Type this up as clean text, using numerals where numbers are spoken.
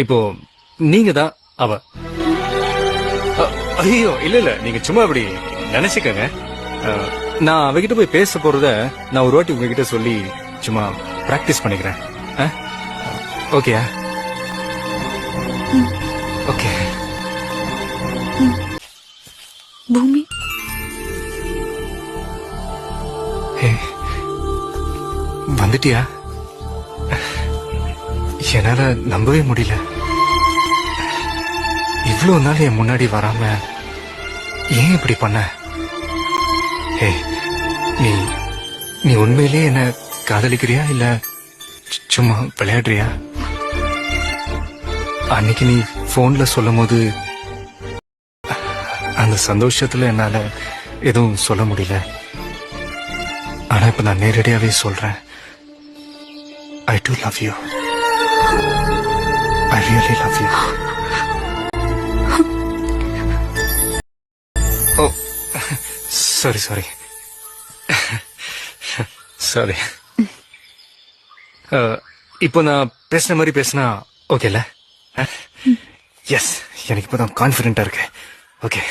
இப்போ நீங்க தான் அவ. ஐயோ இல்ல நீங்க சும்மா அப்படி நினைச்சுக்கங்க. நான் அவகிட்ட போய் பேச போறத நான் ஒரு வாட்டி உங்ககிட்ட சொல்லி சும்மா பிராக்டிஸ் பண்ணிக்கிறேன். ஓகேயா? ஓகே. பூமி, வந்துட்டியா? என்னால நம்பவே முடியல. இவ்வளவு நாள் என் முன்னாடி வராம ஏன் இப்படி பண்ண? நீ நீ உண்மையிலேயே என்ன காதலிக்கிறியா இல்ல சும்மா விளையாடுறியா? அன்னைக்கு நீ போன்ல சொல்லும் போது அந்த சந்தோஷத்துல என்னால எதுவும் சொல்ல முடியல. ஆனா இப்ப நான் நேரடியாவே சொல்றேன். I do love you. I really love you. Oh, sorry. Sorry. இப்போ நான் பேசுன மாதிரி பேசினா ஓகேல? எஸ், எனக்கு இப்பதான் கான்ஃபிடென்ட்டா இருக்கு. ஓகே.